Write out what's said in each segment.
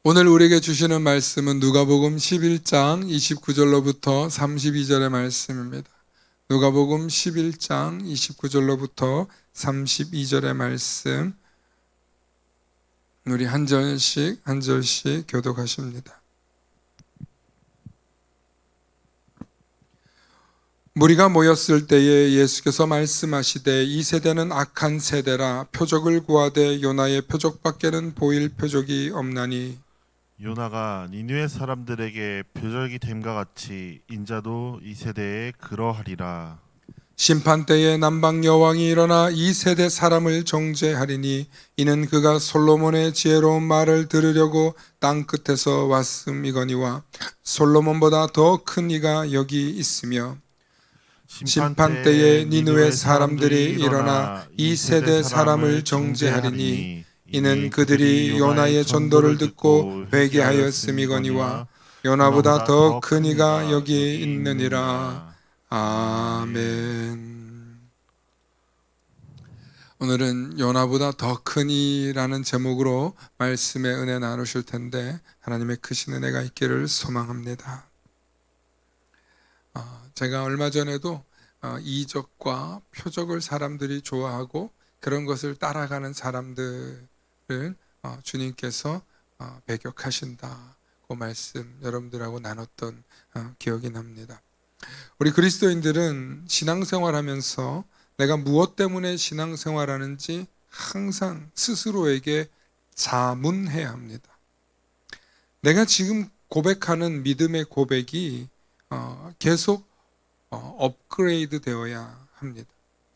오늘 우리에게 주시는 말씀은 누가복음 11장 29절로부터 32절의 말씀입니다. 누가복음 11장 29절로부터 32절의 말씀, 우리 한 절씩 교독하십니다. 무리가 모였을 때에 예수께서 말씀하시되 이 세대는 악한 세대라. 표적을 구하되 요나의 표적밖에는 보일 표적이 없나니 요나가 니느웨 사람들에게 표적이 됨과 같이 인자도 이 세대에 그러하리라. 심판 때에 남방 여왕이 일어나 이 세대 사람을 정죄하리니 이는 그가 솔로몬의 지혜로운 말을 들으려고 땅 끝에서 왔음이거니와 솔로몬보다 더 큰 이가 여기 있으며 심판 때에 니느웨 사람들이 일어나 이 세대 사람을 정죄하리니 이는 그들이 요나의 전도를 듣고 회개하였음이거니와 요나보다 더 큰 이가 여기 있느니라. 아멘. 오늘은 요나보다 더 크니라는 제목으로 말씀의 은혜 나누실 텐데 하나님의 크신 은혜가 있기를 소망합니다. 제가 얼마 전에도 이적과 표적을 사람들이 좋아하고 그런 것을 따라가는 사람들을 주님께서 배격하신다고 말씀 여러분들하고 나눴던 기억이 납니다. 우리 그리스도인들은 신앙생활하면서 내가 무엇 때문에 신앙생활하는지 항상 스스로에게 자문해야 합니다. 내가 지금 고백하는 믿음의 고백이 계속 업그레이드 되어야 합니다.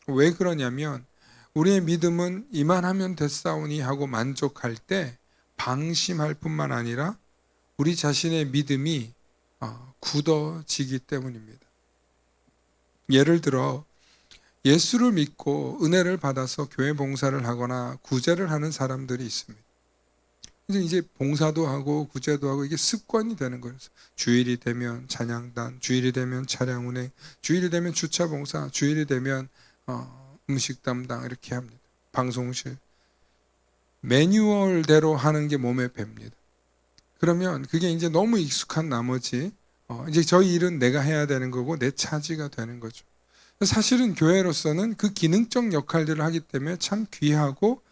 왜 그러냐면 우리의 믿음은 이만하면 됐사오니 하고 만족할 때 방심할 뿐만 아니라 우리 자신의 믿음이 굳어지기 때문입니다. 예를 들어 예수를 믿고 은혜를 받아서 교회 봉사를 하거나 구제를 하는 사람들이 있습니다. 이제 봉사도 하고 구제도 하고 이게 습관이 되는 거예요. 주일이 되면 찬양단, 주일이 되면 차량 운행, 주일이 되면 주차 봉사, 주일이 되면 음식 담당 이렇게 합니다. 방송실 매뉴얼대로 하는 게 몸에 뱄니다. 그러면 그게 이제 너무 익숙한 나머지 이제 저희 일은 내가 해야 되는 거고 내 차지가 되는 거죠. 사실은 교회로서는 그 기능적 역할들을 하기 때문에 참 귀하고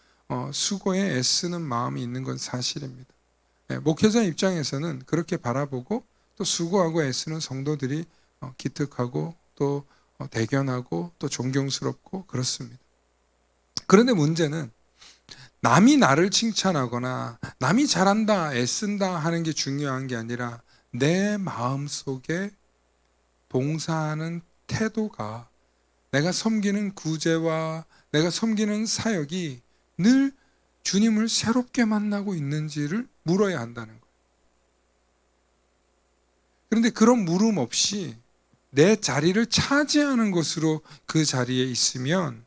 수고에 애쓰는 마음이 있는 건 사실입니다. 목회자 입장에서는 그렇게 바라보고 또 수고하고 애쓰는 성도들이 기특하고 또 대견하고 또 존경스럽고 그렇습니다. 그런데 문제는 남이 나를 칭찬하거나 남이 잘한다, 애쓴다 하는 게 중요한 게 아니라 내 마음속에 봉사하는 태도가 내가 섬기는 구제와 내가 섬기는 사역이 늘 주님을 새롭게 만나고 있는지를 물어야 한다는 거예요. 그런데 그런 물음 없이 내 자리를 차지하는 것으로 그 자리에 있으면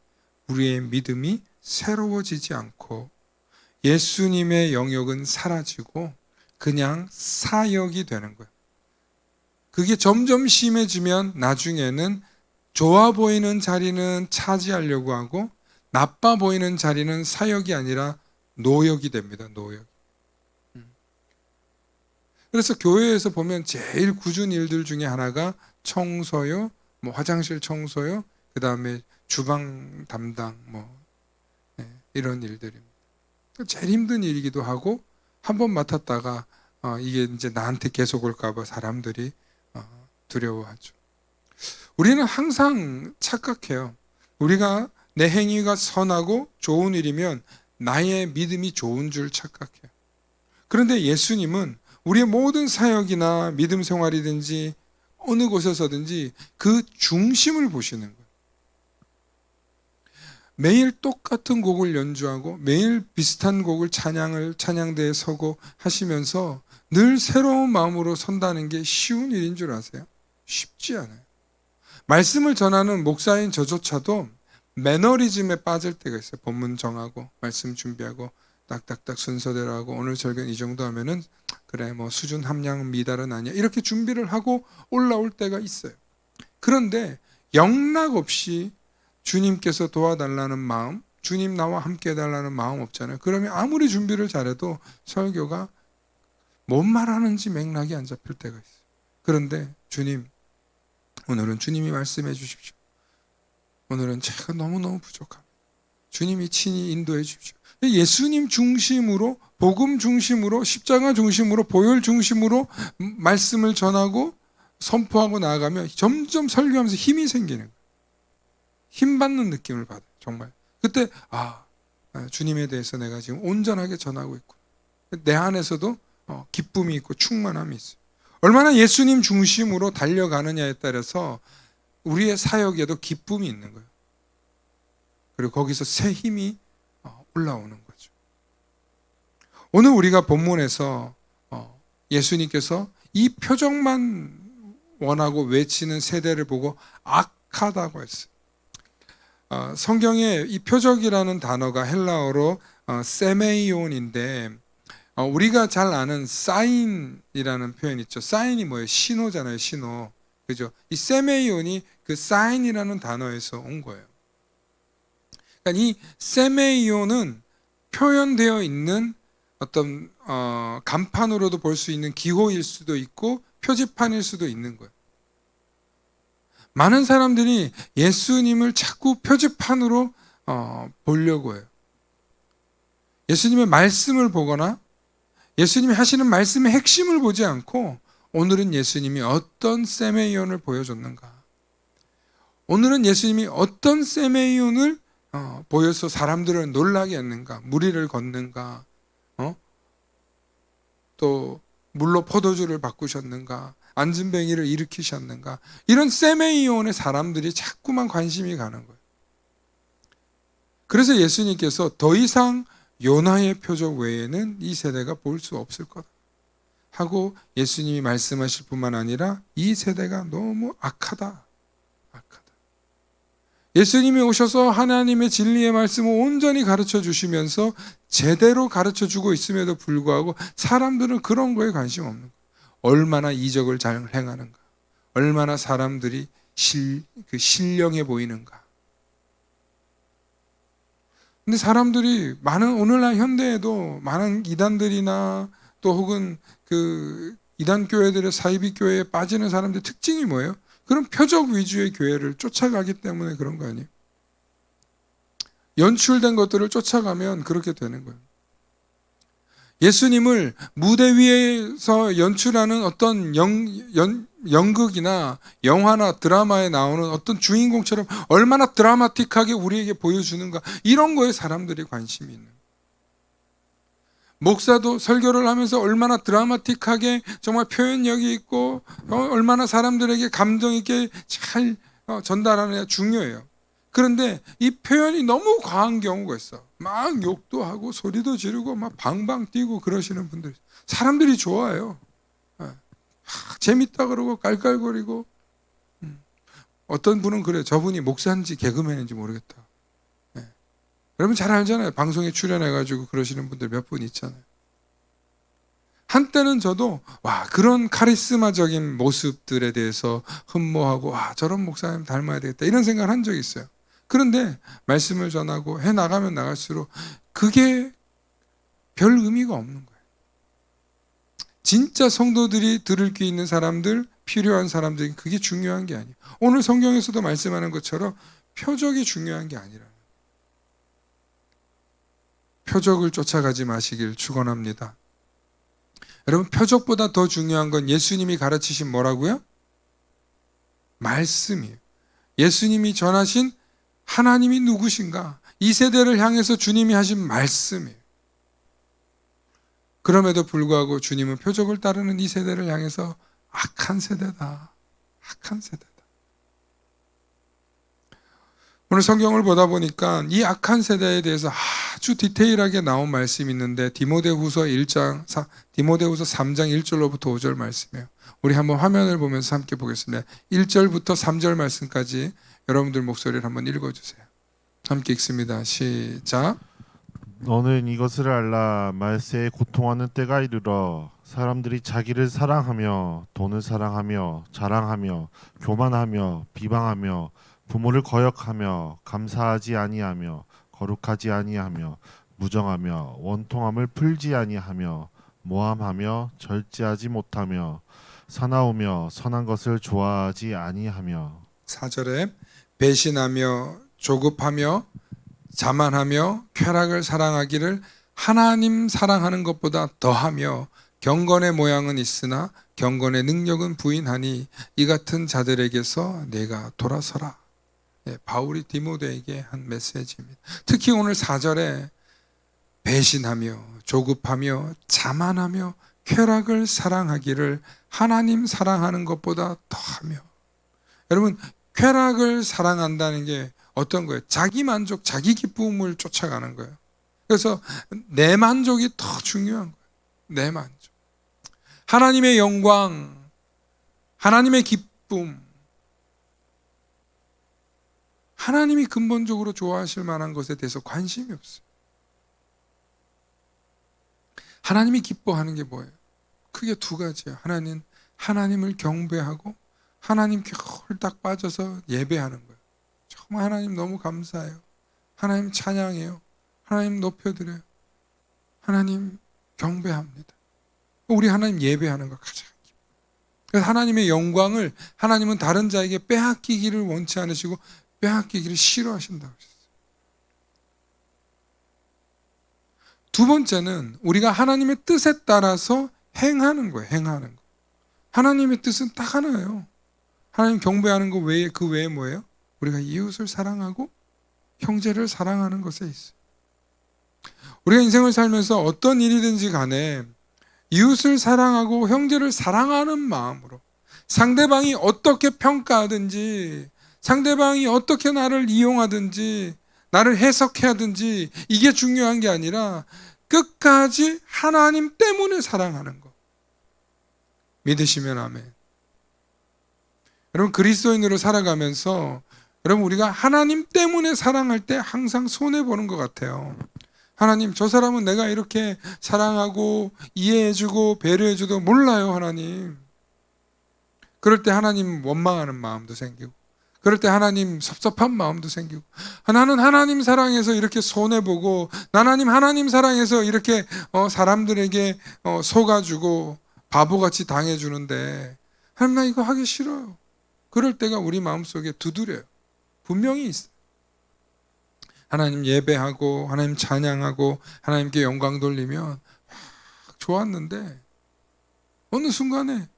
우리의 믿음이 새로워지지 않고 예수님의 영역은 사라지고 그냥 사역이 되는 거예요. 그게 점점 심해지면 나중에는 좋아 보이는 자리는 차지하려고 하고 나빠 보이는 자리는 사역이 아니라 노역이 됩니다. 노역. 그래서 교회에서 보면 제일 꾸준한 일들 중에 하나가 청소요, 뭐 화장실 청소요, 그 다음에 주방 담당, 이런 일들입니다. 제일 힘든 일이기도 하고 한번 맡았다가 이게 이제 나한테 계속 올까봐 사람들이 두려워하죠. 우리는 항상 착각해요. 우리가 내 행위가 선하고 좋은 일이면 나의 믿음이 좋은 줄 착각해요. 그런데 예수님은 우리의 모든 사역이나 믿음 생활이든지 어느 곳에서든지 그 중심을 보시는 거예요. 매일 똑같은 곡을 연주하고 매일 비슷한 곡을 찬양대에 서고 하시면서 늘 새로운 마음으로 선다는 게 쉬운 일인 줄 아세요? 쉽지 않아요. 말씀을 전하는 목사인 저조차도 매너리즘에 빠질 때가 있어요. 본문 정하고 말씀 준비하고 딱딱딱 순서대로 하고 오늘 설교는 이 정도 하면은 그래 뭐 수준 함량 미달은 아니야 이렇게 준비를 하고 올라올 때가 있어요. 그런데 영락 없이 주님께서 도와달라는 마음, 주님 나와 함께 해달라는 마음 없잖아요. 그러면 아무리 준비를 잘해도 설교가 뭔 말하는지 맥락이 안 잡힐 때가 있어요. 그런데 주님, 오늘은 주님이 말씀해 주십시오. 오늘은 제가 너무너무 부족합니다. 주님이 친히 인도해 주십시오. 예수님 중심으로, 복음 중심으로, 십자가 중심으로, 보혈 중심으로 말씀을 전하고 선포하고 나아가면 점점 설교하면서 힘이 생기는 거예요. 힘 받는 느낌을 받아요. 정말. 그때 주님에 대해서 내가 지금 온전하게 전하고 있고 내 안에서도 기쁨이 있고 충만함이 있어요. 얼마나 예수님 중심으로 달려가느냐에 따라서 우리의 사역에도 기쁨이 있는 거예요. 그리고 거기서 새 힘이 올라오는 거죠. 오늘 우리가 본문에서 예수님께서 이 표적만 원하고 외치는 세대를 보고 악하다고 했어요. 성경에 이 표적이라는 단어가 헬라어로 세메이온인데 우리가 잘 아는 사인이라는 표현 있죠. 사인이 뭐예요? 신호잖아요. 신호. 그죠? 이 세메이온이 그 사인이라는 단어에서 온 거예요. 그러니까 이 세메이온은 표현되어 있는 어떤 간판으로도 볼 수 있는 기호일 수도 있고 표지판일 수도 있는 거예요. 많은 사람들이 예수님을 자꾸 표지판으로 보려고 해요. 예수님의 말씀을 보거나 예수님이 하시는 말씀의 핵심을 보지 않고 오늘은 예수님이 어떤 세메이온을 보여줬는가, 오늘은 예수님이 어떤 세메이온을 보여서 사람들을 놀라게 했는가, 무리를 걷는가, 또 물로 포도주를 바꾸셨는가, 안진뱅이를 일으키셨는가, 이런 세메이온에 사람들이 자꾸만 관심이 가는 거예요. 그래서 예수님께서 더 이상 요나의 표적 외에는 이 세대가 볼 수 없을 거다 하고 예수님이 말씀하실 뿐만 아니라 이 세대가 너무 악하다. 예수님이 오셔서 하나님의 진리의 말씀을 온전히 가르쳐 주시면서 제대로 가르쳐 주고 있음에도 불구하고 사람들은 그런 거에 관심 없는 거예요. 얼마나 이적을 잘 행하는가, 얼마나 사람들이 신령해 보이는가. 근데 사람들이 많은, 오늘날 현대에도 많은 이단들이나 또 혹은 그 이단 교회들의 사이비 교회에 빠지는 사람들의 특징이 뭐예요? 그런 표적 위주의 교회를 쫓아가기 때문에 그런 거 아니에요? 연출된 것들을 쫓아가면 그렇게 되는 거예요. 예수님을 무대 위에서 연출하는 어떤 연극이나 영화나 드라마에 나오는 어떤 주인공처럼 얼마나 드라마틱하게 우리에게 보여주는가, 이런 거에 사람들이 관심이 있는 거예요. 목사도 설교를 하면서 얼마나 드라마틱하게 정말 표현력이 있고 얼마나 사람들에게 감정 있게 잘 전달하느냐 중요해요. 그런데 이 표현이 너무 과한 경우가 있어. 막 욕도 하고 소리도 지르고 막 방방 뛰고 그러시는 분들, 사람들이 좋아해요. 재밌다 그러고 깔깔거리고. 어떤 분은 그래요. 저분이 목사인지 개그맨인지 모르겠다. 여러분 잘 알잖아요. 방송에 출연해가지고 그러시는 분들 몇 분 있잖아요. 한때는 저도 그런 카리스마적인 모습들에 대해서 흠모하고 저런 목사님 닮아야 되겠다 이런 생각을 한 적이 있어요. 그런데 말씀을 전하고 해나가면 나갈수록 그게 별 의미가 없는 거예요. 진짜 성도들이 들을 귀 있는 사람들, 필요한 사람들이 그게 중요한 게 아니에요. 오늘 성경에서도 말씀하는 것처럼 표적이 중요한 게 아니라 표적을 쫓아가지 마시길 축원합니다. 여러분, 표적보다 더 중요한 건 예수님이 가르치신 뭐라고요? 말씀이에요. 예수님이 전하신 하나님이 누구신가? 이 세대를 향해서 주님이 하신 말씀이에요. 그럼에도 불구하고 주님은 표적을 따르는 이 세대를 향해서 악한 세대다. 악한 세대다. 오늘 성경을 보다 보니까 이 악한 세대에 대해서 아주 디테일하게 나온 말씀이 있는데 디모데후서 3장 1절로부터 5절 말씀이에요. 우리 한번 화면을 보면서 함께 보겠습니다. 1절부터 3절 말씀까지 여러분들 목소리를 한번 읽어주세요. 함께 읽습니다. 시작. 너는 이것을 알라. 말세에 고통하는 때가 이르러 사람들이 자기를 사랑하며 돈을 사랑하며 자랑하며 교만하며 비방하며 부모를 거역하며 감사하지 아니하며 거룩하지 아니하며 무정하며 원통함을 풀지 아니하며 모함하며 절제하지 못하며 사나우며 선한 것을 좋아하지 아니하며 4절에 배신하며 조급하며 자만하며 쾌락을 사랑하기를 하나님 사랑하는 것보다 더하며 경건의 모양은 있으나 경건의 능력은 부인하니 이 같은 자들에게서 내가 돌아서라. 바울이 디모데에게 한 메시지입니다. 특히 오늘 4절에 배신하며 조급하며 자만하며 쾌락을 사랑하기를 하나님 사랑하는 것보다 더하며. 여러분, 쾌락을 사랑한다는 게 어떤 거예요? 자기 만족, 자기 기쁨을 쫓아가는 거예요. 그래서 내 만족이 더 중요한 거예요. 내 만족. 하나님의 영광, 하나님의 기쁨, 하나님이 근본적으로 좋아하실 만한 것에 대해서 관심이 없어요. 하나님이 기뻐하는 게 뭐예요? 크게 두 가지예요. 하나는 하나님을 경배하고 하나님께 홀딱 빠져서 예배하는 거예요. 정말 하나님 너무 감사해요. 하나님 찬양해요. 하나님 높여드려요. 하나님 경배합니다. 우리 하나님 예배하는 거 가장 기뻐요. 그래서 하나님의 영광을 하나님은 다른 자에게 빼앗기기를 원치 않으시고 빼앗기기를 싫어하신다고 하셨어요. 두 번째는 우리가 하나님의 뜻에 따라서 행하는 거예요. 행하는 거. 하나님의 뜻은 딱 하나예요. 하나님 경배하는 거 외에 그 외에 뭐예요? 우리가 이웃을 사랑하고 형제를 사랑하는 것에 있어요. 우리가 인생을 살면서 어떤 일이든지 간에 이웃을 사랑하고 형제를 사랑하는 마음으로 상대방이 어떻게 평가하든지 상대방이 어떻게 나를 이용하든지 나를 해석해야든지 이게 중요한 게 아니라 끝까지 하나님 때문에 사랑하는 거. 믿으시면 아멘. 여러분, 그리스도인으로 살아가면서 여러분 우리가 하나님 때문에 사랑할 때 항상 손해보는 것 같아요. 하나님, 저 사람은 내가 이렇게 사랑하고 이해해주고 배려해줘도 몰라요, 하나님. 그럴 때 하나님 원망하는 마음도 생기고 그럴 때 하나님 섭섭한 마음도 생기고 나는 하나님 사랑해서 이렇게 손해보고 하나님 사랑해서 이렇게 사람들에게 속아주고 바보같이 당해주는데 하나님 나 이거 하기 싫어요. 그럴 때가 우리 마음속에 두드려요. 분명히 있어요. 하나님 예배하고 하나님 찬양하고 하나님께 영광 돌리면 좋았는데 어느 순간에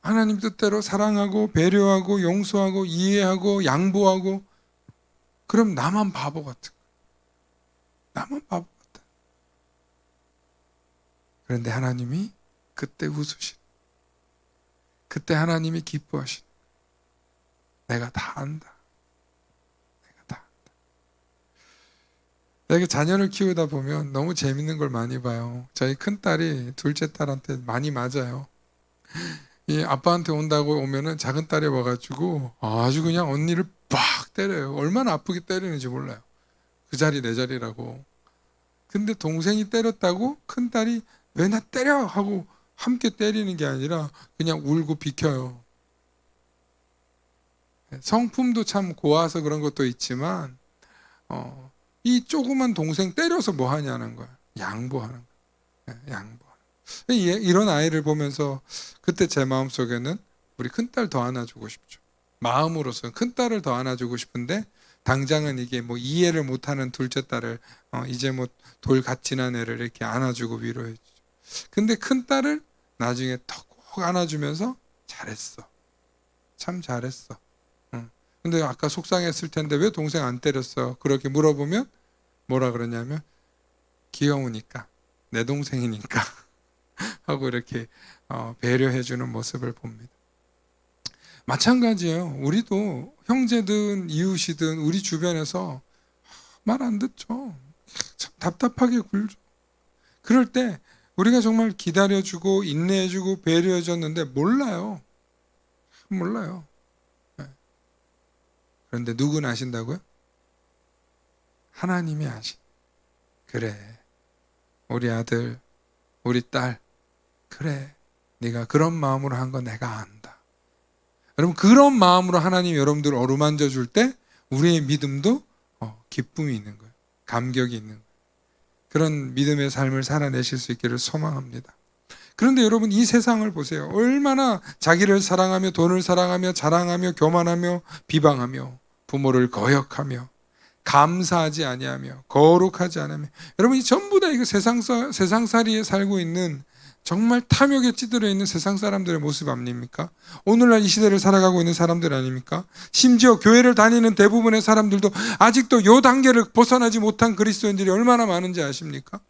하나님 뜻대로 사랑하고 배려하고 용서하고 이해하고 양보하고 그럼 나만 바보 같은 거야. 나만 바보 같아. 그런데 하나님이 그때 웃으신, 그때 하나님이 기뻐하신, 내가 다 안다. 내가 다 안다. 내가 자녀를 키우다 보면 너무 재밌는 걸 많이 봐요. 저희 큰딸이 둘째 딸한테 많이 맞아요. 이 아빠한테 온다고 오면은 작은 딸이 와가지고 아주 그냥 언니를 빡 때려요. 얼마나 아프게 때리는지 몰라요. 그 자리 내 자리라고. 근데 동생이 때렸다고 큰 딸이 왜 나 때려 하고 함께 때리는 게 아니라 그냥 울고 비켜요. 성품도 참 고와서 그런 것도 있지만 이 조그만 동생 때려서 뭐 하냐는 거야. 양보하는 거야. 양보. 이런 아이를 보면서 그때 제 마음속에는 우리 큰딸 더 안아주고 싶죠. 마음으로서는 큰딸을 더 안아주고 싶은데 당장은 이게 뭐 이해를 못하는 둘째 딸을 이제 뭐 돌 갓 지난 애를 이렇게 안아주고 위로해 주죠. 근데 큰딸을 나중에 턱 안아주면서 잘했어. 참 잘했어. 근데 아까 속상했을 텐데 왜 동생 안 때렸어? 그렇게 물어보면 뭐라 그러냐면 귀여우니까 내 동생이니까 하고 이렇게 배려해주는 모습을 봅니다. 마찬가지예요. 우리도 형제든 이웃이든 우리 주변에서 말 안 듣죠. 참 답답하게 굴죠. 그럴 때 우리가 정말 기다려주고 인내해주고 배려해줬는데 몰라요. 몰라요. 그런데 누구는 아신다고요? 하나님이 아신. 그래, 우리 아들, 우리 딸, 그래, 네가 그런 마음으로 한 거 내가 안다. 여러분, 그런 마음으로 하나님 여러분들 어루만져 줄 때 우리의 믿음도 기쁨이 있는 거예요. 감격이 있는 거예요. 그런 믿음의 삶을 살아내실 수 있기를 소망합니다. 그런데 여러분, 이 세상을 보세요. 얼마나 자기를 사랑하며 돈을 사랑하며 자랑하며 교만하며 비방하며 부모를 거역하며 감사하지 아니하며 거룩하지 않으며, 여러분 이 전부 다 이거 세상살이에 살고 있는 정말 탐욕에 찌들어 있는 세상 사람들의 모습 아닙니까? 오늘날 이 시대를 살아가고 있는 사람들 아닙니까? 심지어 교회를 다니는 대부분의 사람들도 아직도 요 단계를 벗어나지 못한 그리스도인들이 얼마나 많은지 아십니까?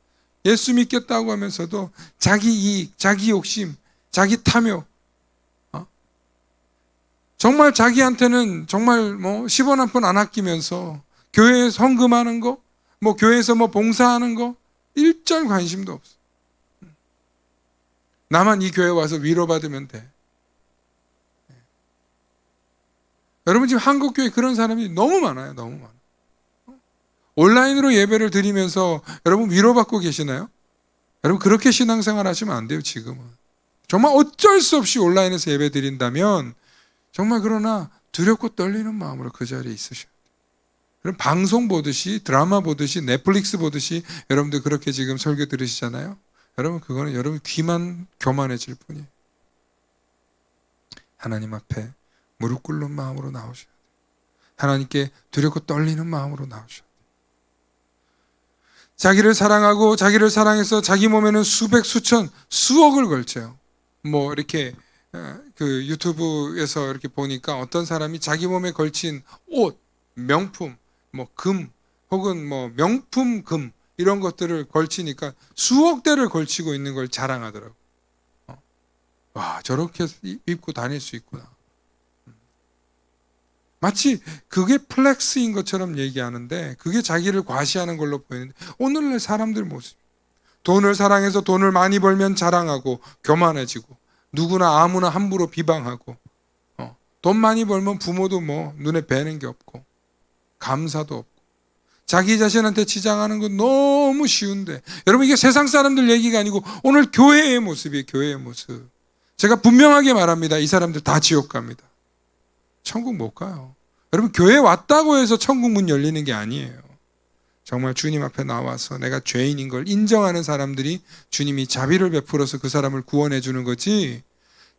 예수 믿겠다고 하면서도 자기 이익, 자기 욕심, 자기 탐욕, 정말 자기한테는 정말 10원 한 푼 안 아끼면서 교회에 헌금하는 거, 교회에서 봉사하는 거 일절 관심도 없어. 나만 이 교회 와서 위로받으면 돼. 여러분 지금 한국 교회 그런 사람이 너무 많아요. 너무 많아. 온라인으로 예배를 드리면서 여러분 위로받고 계시나요? 여러분 그렇게 신앙생활 하시면 안 돼요. 지금은 정말 어쩔 수 없이 온라인에서 예배 드린다면 정말 그러나 두렵고 떨리는 마음으로 그 자리에 있으셔야 돼요. 그럼 방송 보듯이, 드라마 보듯이, 넷플릭스 보듯이 여러분들 그렇게 지금 설교 들으시잖아요. 여러분 그거는 여러분 귀만 교만해질 뿐이에요. 하나님 앞에 무릎 꿇는 마음으로 나오셔야 돼요. 하나님께 두렵고 떨리는 마음으로 나오셔야 돼요. 자기를 사랑하고 자기를 사랑해서 자기 몸에는 수백, 수천, 수억을 걸쳐요. 이렇게 그 유튜브에서 이렇게 보니까 어떤 사람이 자기 몸에 걸친 옷, 명품, 금, 혹은 명품 금 이런 것들을 걸치니까 수억 대를 걸치고 있는 걸 자랑하더라고. 와, 저렇게 입고 다닐 수 있구나. 마치 그게 플렉스인 것처럼 얘기하는데 그게 자기를 과시하는 걸로 보이는데 오늘날 사람들 모습, 돈을 사랑해서 돈을 많이 벌면 자랑하고 교만해지고 누구나 아무나 함부로 비방하고 돈 많이 벌면 부모도 눈에 뵈는 게 없고 감사도 없고 자기 자신한테 치장하는 건 너무 쉬운데, 여러분 이게 세상 사람들 얘기가 아니고 오늘 교회의 모습이에요. 교회의 모습. 제가 분명하게 말합니다. 이 사람들 다 지옥 갑니다. 천국 못 가요. 여러분 교회 왔다고 해서 천국 문 열리는 게 아니에요. 정말 주님 앞에 나와서 내가 죄인인 걸 인정하는 사람들이 주님이 자비를 베풀어서 그 사람을 구원해 주는 거지,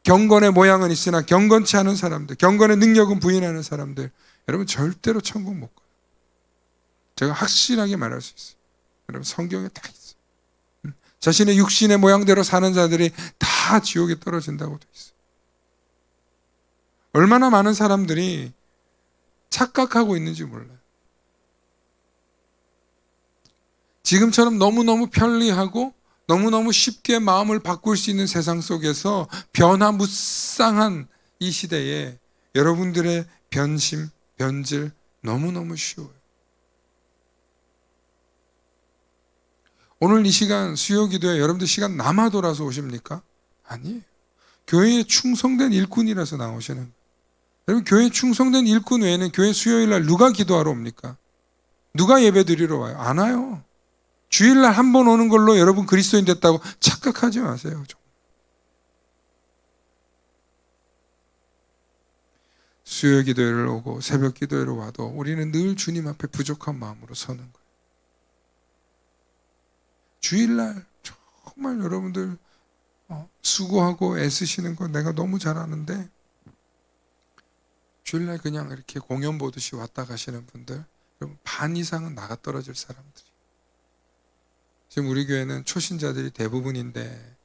경건의 모양은 있으나 경건치 않은 사람들, 경건의 능력은 부인하는 사람들, 여러분 절대로 천국 못 가요. 제가 확실하게 말할 수 있어요. 여러분 성경에 다 있어요. 자신의 육신의 모양대로 사는 자들이 다 지옥에 떨어진다고 돼 있어요. 얼마나 많은 사람들이 착각하고 있는지 몰라요. 지금처럼 너무너무 편리하고 너무너무 쉽게 마음을 바꿀 수 있는 세상 속에서 변화무쌍한 이 시대에 여러분들의 변심, 변질 너무너무 쉬워요. 오늘 이 시간 수요기도에 여러분들 시간 남아 돌아서 오십니까? 아니에요. 교회에 충성된 일꾼이라서 나오시는 거예요. 여러분 교회에 충성된 일꾼 외에는 교회 수요일날 누가 기도하러 옵니까? 누가 예배 드리러 와요? 안 와요. 주일날 한 번 오는 걸로 여러분 그리스도인 됐다고 착각하지 마세요. 수요 기도회를 오고 새벽 기도회로 와도 우리는 늘 주님 앞에 부족한 마음으로 서는 거예요. 주일날 정말 여러분들 수고하고 애쓰시는 거 내가 너무 잘 아는데, 주일날 그냥 이렇게 공연 보듯이 왔다 가시는 분들, 여러분 반 이상은 나가 떨어질 사람들이. 지금 우리 교회는 초신자들이 대부분인데,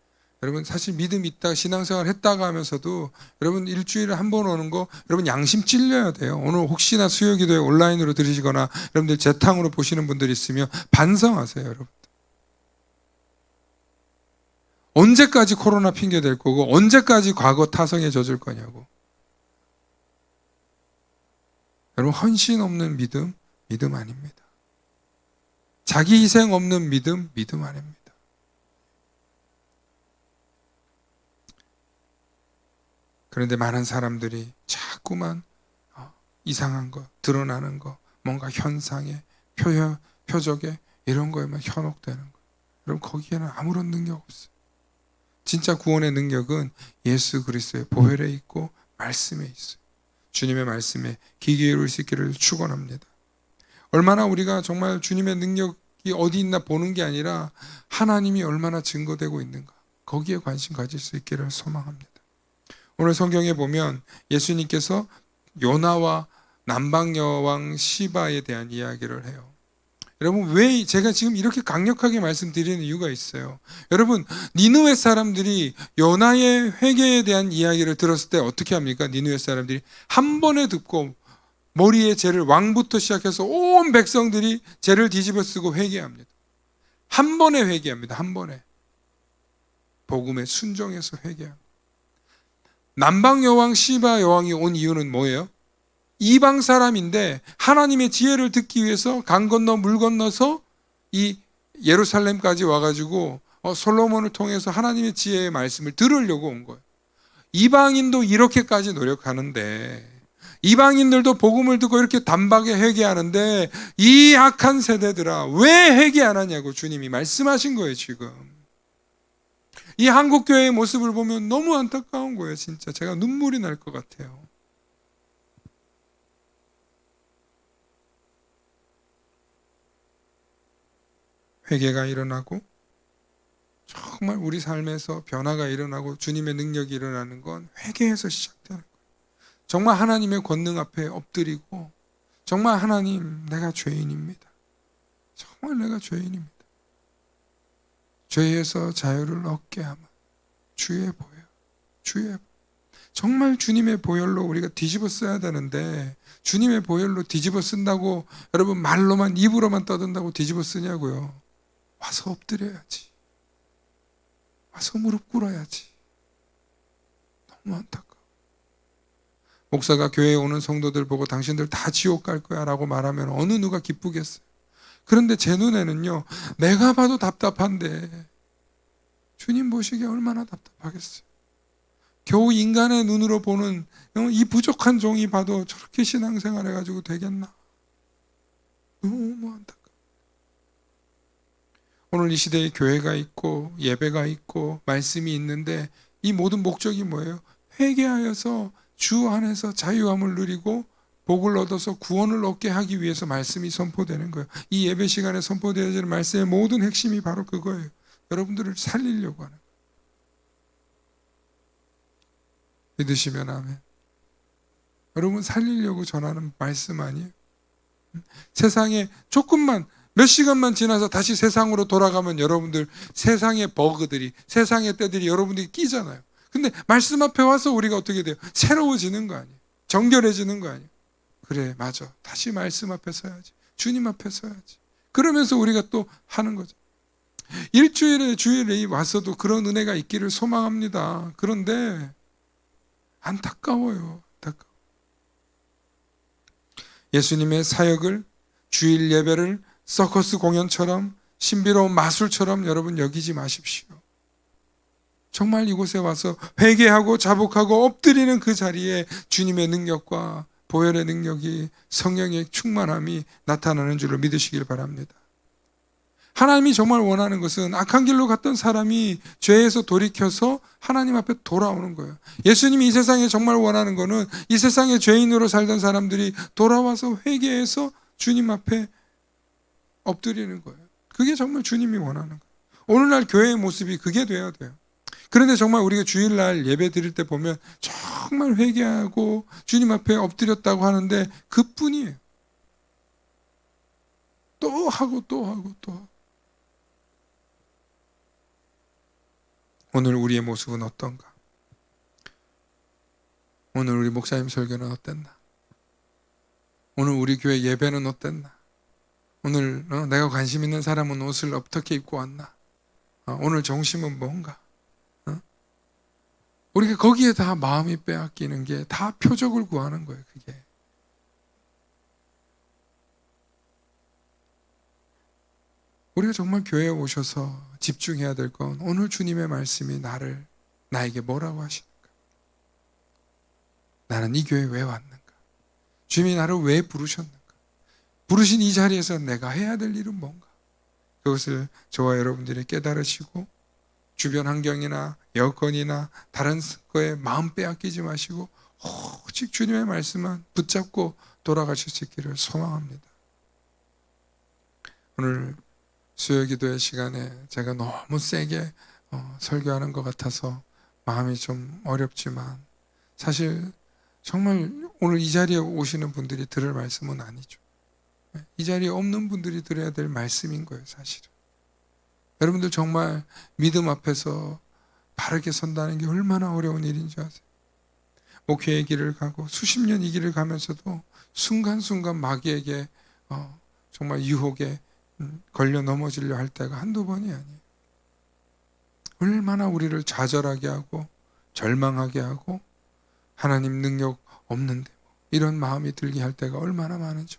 여러분 사실 믿음 있다 신앙생활 했다가 하면서도 여러분 일주일에 한 번 오는 거 여러분 양심 찔려야 돼요. 오늘 혹시나 수요기도에 온라인으로 들으시거나 여러분들 재탕으로 보시는 분들 있으면 반성하세요. 여러분 언제까지 코로나 핑계 댈 거고 언제까지 과거 타성에 젖을 거냐고. 여러분 헌신 없는 믿음, 믿음 아닙니다. 자기 희생 없는 믿음, 믿음 아닙니다. 그런데 많은 사람들이 자꾸만 이상한 거, 드러나는 거, 뭔가 현상에, 표적에 이런 거에만 현혹되는 거예요. 여러분 거기에는 아무런 능력 없어요. 진짜 구원의 능력은 예수 그리스도의 보혈에 있고 말씀에 있어요. 주님의 말씀에 귀 기울일 수 있기를 축원합니다. 얼마나 우리가 정말 주님의 능력 어디 있나 보는 게 아니라 하나님이 얼마나 증거되고 있는가, 거기에 관심 가질 수 있기를 소망합니다. 오늘 성경에 보면 예수님께서 요나와 남방여왕 시바에 대한 이야기를 해요. 여러분, 왜 제가 지금 이렇게 강력하게 말씀드리는 이유가 있어요. 여러분, 니느웨 사람들이 요나의 회개에 대한 이야기를 들었을 때 어떻게 합니까? 니느웨 사람들이 한 번에 듣고 머리에 죄를, 왕부터 시작해서 온 백성들이 죄를 뒤집어 쓰고 회개합니다. 한 번에 회개합니다. 한 번에. 복음에 순종해서 회개합니다. 남방 여왕 시바 여왕이 온 이유는 뭐예요? 이방 사람인데 하나님의 지혜를 듣기 위해서 강 건너 물 건너서 이 예루살렘까지 와가지고 솔로몬을 통해서 하나님의 지혜의 말씀을 들으려고 온 거예요. 이방인도 이렇게까지 노력하는데, 이방인들도 복음을 듣고 이렇게 단박에 회개하는데, 이 악한 세대들아 왜 회개 안 하냐고 주님이 말씀하신 거예요. 지금 이 한국교회의 모습을 보면 너무 안타까운 거예요. 진짜 제가 눈물이 날 것 같아요. 회개가 일어나고 정말 우리 삶에서 변화가 일어나고 주님의 능력이 일어나는 건 회개에서 시작되는 거예요. 정말 하나님의 권능 앞에 엎드리고, 정말 하나님, 내가 죄인입니다. 정말 내가 죄인입니다. 죄에서 자유를 얻게 하면 주의 보혈, 주의 보혈. 정말 주님의 보혈로 우리가 뒤집어 써야 되는데, 주님의 보혈로 뒤집어 쓴다고 여러분 말로만, 입으로만 떠든다고 뒤집어 쓰냐고요. 와서 엎드려야지. 와서 무릎 꿇어야지. 너무 안타까워. 목사가 교회에 오는 성도들 보고 당신들 다 지옥 갈 거야 라고 말하면 어느 누가 기쁘겠어요. 그런데 제 눈에는요, 내가 봐도 답답한데 주님 보시기에 얼마나 답답하겠어요. 겨우 인간의 눈으로 보는 이 부족한 종이 봐도 저렇게 신앙생활 해가지고 되겠나. 너무 안타까워. 오늘 이 시대에 교회가 있고 예배가 있고 말씀이 있는데 이 모든 목적이 뭐예요? 회개하여서 주 안에서 자유함을 누리고 복을 얻어서 구원을 얻게 하기 위해서 말씀이 선포되는 거예요. 이 예배 시간에 선포되어지는 말씀의 모든 핵심이 바로 그거예요. 여러분들을 살리려고 하는 거예요. 믿으시면 아멘. 여러분 살리려고 전하는 말씀 아니에요? 세상에 조금만, 몇 시간만 지나서 다시 세상으로 돌아가면 여러분들 세상의 버그들이, 세상의 때들이 여러분들이 끼잖아요. 근데 말씀 앞에 와서 우리가 어떻게 돼요? 새로워지는 거 아니에요? 정결해지는 거 아니에요? 그래, 맞아. 다시 말씀 앞에 서야지. 주님 앞에 서야지. 그러면서 우리가 또 하는 거죠. 일주일에 주일에 와서도 그런 은혜가 있기를 소망합니다. 그런데 안타까워요. 안타까워. 예수님의 사역을, 주일 예배를 서커스 공연처럼, 신비로운 마술처럼 여러분 여기지 마십시오. 정말 이곳에 와서 회개하고 자복하고 엎드리는 그 자리에 주님의 능력과 보혈의 능력이, 성령의 충만함이 나타나는 줄을 믿으시길 바랍니다. 하나님이 정말 원하는 것은 악한 길로 갔던 사람이 죄에서 돌이켜서 하나님 앞에 돌아오는 거예요. 예수님이 이 세상에 정말 원하는 것은 이 세상에 죄인으로 살던 사람들이 돌아와서 회개해서 주님 앞에 엎드리는 거예요. 그게 정말 주님이 원하는 거예요. 오늘날 교회의 모습이 그게 돼야 돼요. 그런데 정말 우리가 주일날 예배 드릴 때 보면 정말 회개하고 주님 앞에 엎드렸다고 하는데 그뿐이에요. 또 하고 또 하고 또 하고. 오늘 우리의 모습은 어떤가? 오늘 우리 목사님 설교는 어땠나? 오늘 우리 교회 예배는 어땠나? 오늘 내가 관심 있는 사람은 옷을 어떻게 입고 왔나? 오늘 정심은 뭔가? 우리가 거기에 다 마음이 빼앗기는 게 다 표적을 구하는 거예요. 그게. 우리가 정말 교회에 오셔서 집중해야 될 건 오늘 주님의 말씀이 나에게 뭐라고 하시는가? 나는 이 교회에 왜 왔는가? 주님이 나를 왜 부르셨는가? 부르신 이 자리에서 내가 해야 될 일은 뭔가? 그것을 저와 여러분들이 깨달으시고 주변 환경이나 여건이나 다른 거에 마음 빼앗기지 마시고 오직 주님의 말씀만 붙잡고 돌아가실 수 있기를 소망합니다. 오늘 수요기도의 시간에 제가 너무 세게 설교하는 것 같아서 마음이 좀 어렵지만, 사실 정말 오늘 이 자리에 오시는 분들이 들을 말씀은 아니죠. 이 자리에 없는 분들이 들어야 될 말씀인 거예요, 사실은. 여러분들 정말 믿음 앞에서 바르게 선다는 게 얼마나 어려운 일인지 아세요? 목회의 길을 가고 수십 년 이 길을 가면서도 순간순간 마귀에게 정말 유혹에 걸려 넘어지려 할 때가 한두 번이 아니에요. 얼마나 우리를 좌절하게 하고 절망하게 하고 하나님 능력 없는데 이런 마음이 들게 할 때가 얼마나 많은지.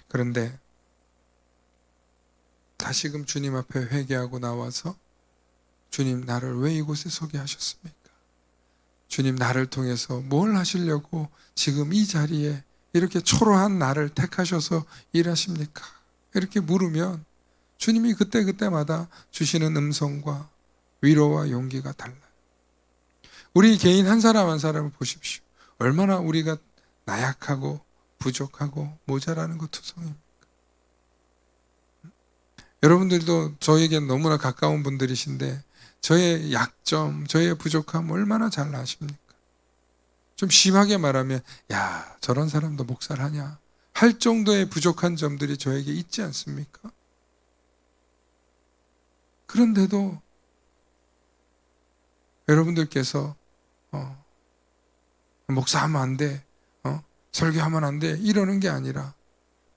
그런데 다시금 주님 앞에 회개하고 나와서, 주님, 나를 왜 이곳에 서게 하셨습니까? 주님, 나를 통해서 뭘 하시려고 지금 이 자리에 이렇게 초라한 나를 택하셔서 일하십니까? 이렇게 물으면 주님이 그때그때마다 주시는 음성과 위로와 용기가 달라요. 우리 개인 한 사람 한 사람을 보십시오. 얼마나 우리가 나약하고 부족하고 모자라는 것 투성입니다. 여러분들도 저에게 너무나 가까운 분들이신데 저의 약점, 저의 부족함 얼마나 잘 아십니까? 좀 심하게 말하면 야, 저런 사람도 목사를 하냐 할 정도의 부족한 점들이 저에게 있지 않습니까? 그런데도 여러분들께서 목사하면 안 돼, 설교하면 안 돼 이러는 게 아니라,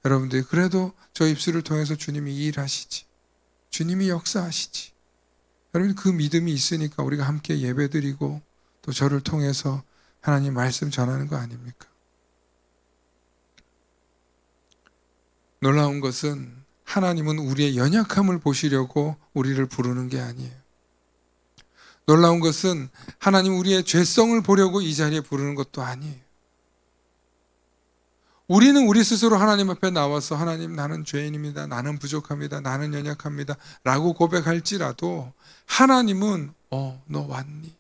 여러분들이 그래도 저 입술을 통해서 주님이 일하시지, 주님이 역사하시지, 여러분 그 믿음이 있으니까 우리가 함께 예배드리고 또 저를 통해서 하나님 말씀 전하는 거 아닙니까? 놀라운 것은 하나님은 우리의 연약함을 보시려고 우리를 부르는 게 아니에요. 놀라운 것은 하나님 우리의 죄성을 보려고 이 자리에 부르는 것도 아니에요. 우리는 우리 스스로 하나님 앞에 나와서 하나님, 나는 죄인입니다, 나는 부족합니다, 나는 연약합니다 라고 고백할지라도 하나님은 너 왔니?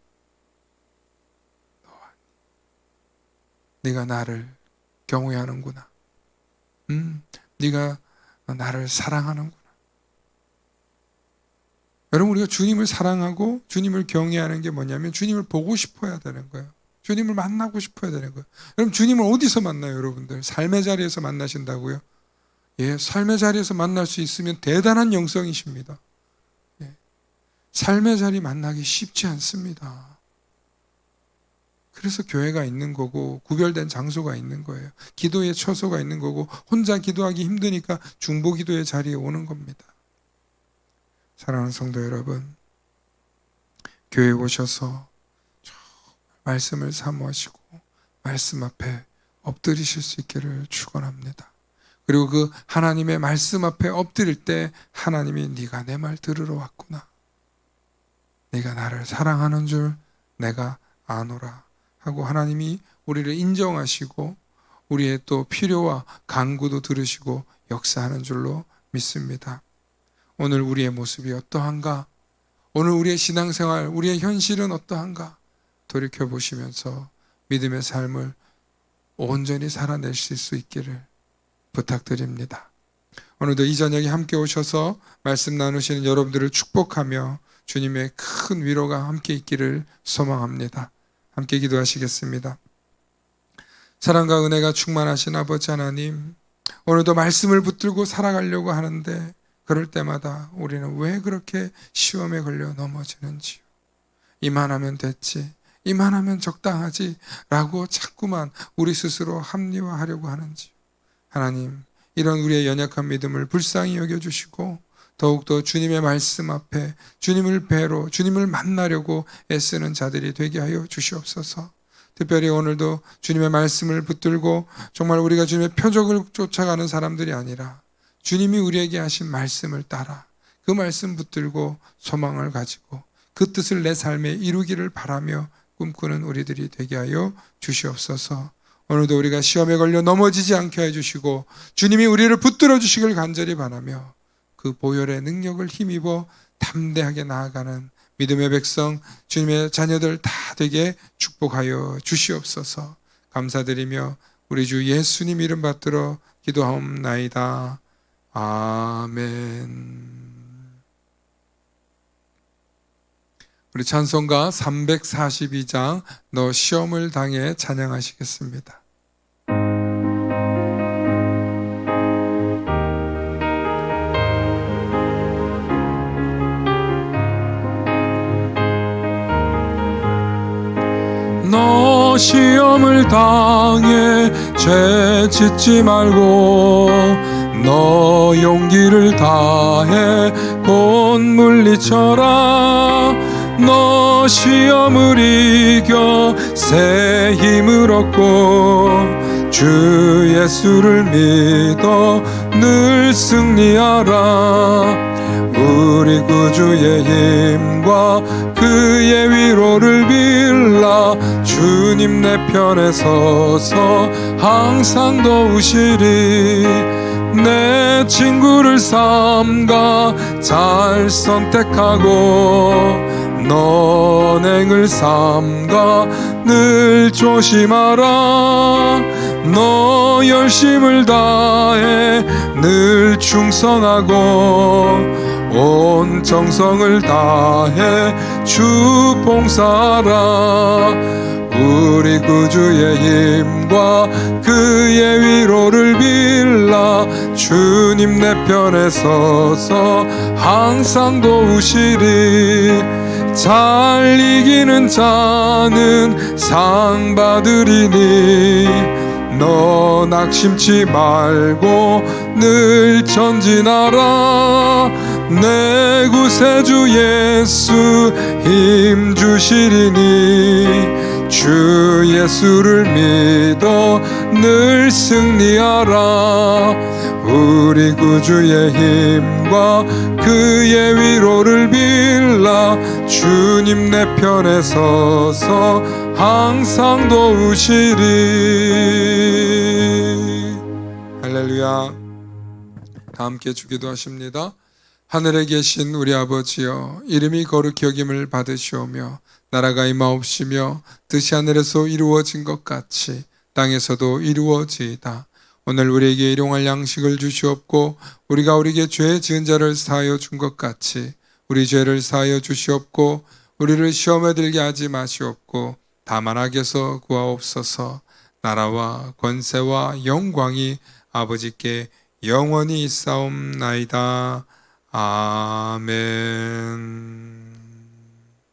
네가 나를 경외하는구나. 네가 나를 사랑하는구나. 여러분, 우리가 주님을 사랑하고 주님을 경외하는 게 뭐냐면 주님을 보고 싶어야 되는 거예요. 주님을 만나고 싶어야 되는 거예요. 여러분, 주님을 어디서 만나요, 여러분들? 삶의 자리에서 만나신다고요? 예, 삶의 자리에서 만날 수 있으면 대단한 영성이십니다. 예, 삶의 자리 만나기 쉽지 않습니다. 그래서 교회가 있는 거고 구별된 장소가 있는 거예요. 기도의 처소가 있는 거고 혼자 기도하기 힘드니까 중보기도의 자리에 오는 겁니다. 사랑하는 성도 여러분, 교회에 오셔서 말씀을 사모하시고 말씀 앞에 엎드리실 수 있기를 축원합니다. 그리고 그 하나님의 말씀 앞에 엎드릴 때 하나님이 네가 내 말 들으러 왔구나, 네가 나를 사랑하는 줄 내가 아노라 하고 하나님이 우리를 인정하시고 우리의 또 필요와 간구도 들으시고 역사하는 줄로 믿습니다. 오늘 우리의 모습이 어떠한가? 오늘 우리의 신앙생활, 우리의 현실은 어떠한가? 돌이켜보시면서 믿음의 삶을 온전히 살아내실 수 있기를 부탁드립니다. 오늘도 이 저녁에 함께 오셔서 말씀 나누시는 여러분들을 축복하며 주님의 큰 위로가 함께 있기를 소망합니다. 함께 기도하시겠습니다. 사랑과 은혜가 충만하신 아버지 하나님, 오늘도 말씀을 붙들고 살아가려고 하는데 그럴 때마다 우리는 왜 그렇게 시험에 걸려 넘어지는지요. 이만하면 됐지, 이만하면 적당하지 라고 자꾸만 우리 스스로 합리화하려고 하는지요. 하나님, 이런 우리의 연약한 믿음을 불쌍히 여겨주시고 더욱더 주님의 말씀 앞에 주님을 뵈러, 주님을 만나려고 애쓰는 자들이 되게 하여 주시옵소서. 특별히 오늘도 주님의 말씀을 붙들고 정말 우리가 주님의 표적을 쫓아가는 사람들이 아니라 주님이 우리에게 하신 말씀을 따라 그 말씀 붙들고 소망을 가지고 그 뜻을 내 삶에 이루기를 바라며 꿈꾸는 우리들이 되게 하여 주시옵소서. 오늘도 우리가 시험에 걸려 넘어지지 않게 해주시고 주님이 우리를 붙들어 주시길 간절히 바라며 그 보혈의 능력을 힘입어 담대하게 나아가는 믿음의 백성, 주님의 자녀들 다 되게 축복하여 주시옵소서. 감사드리며 우리 주 예수님 이름 받들어 기도하옵나이다. 아멘. 우리 찬송가 342장 너 시험을 당해 찬양하시겠습니다. 너 시험을 당해 죄 짓지 말고 너 용기를 다해 곧 물리쳐라. 너 시험을 이겨 새 힘을 얻고 주 예수를 믿어 늘 승리하라. 우리 구주의 힘과 그의 위로를 빌라. 주님 내 편에 서서 항상 도우시리. 내 친구를 삼가 잘 선택하고 너행을 삼가 늘 조심하라. 너 열심을 다해 늘 충성하고 온 정성을 다해 주 봉사하라. 우리 구주의 힘과 그의 위로를 빌라. 주님 내 편에 서서 항상 도우시리. 잘 이기는 자는 상 받으리니 너 낙심치 말고 늘 전진하라. 내 구세주 예수 힘 주시리니 주 예수를 믿어 늘 승리하라. 우리 구주의 힘과 그의 위로를 빌라. 주님 내 편에 서서 항상 도우시리. 할렐루야. 다 함께 주기도 하십니다. 하늘에 계신 우리 아버지여, 이름이 거룩히 여김을 받으시오며 나라가 임하옵시며 뜻이 하늘에서 이루어진 것 같이 땅에서도 이루어지이다. 오늘 우리에게 일용할 양식을 주시옵고 우리가 우리에게 죄 지은 자를 사하여 준 것 같이 우리 죄를 사하여 주시옵고 우리를 시험에 들게 하지 마시옵고 다만 악에서 구하옵소서. 나라와 권세와 영광이 아버지께 영원히 있사옵나이다. 아멘.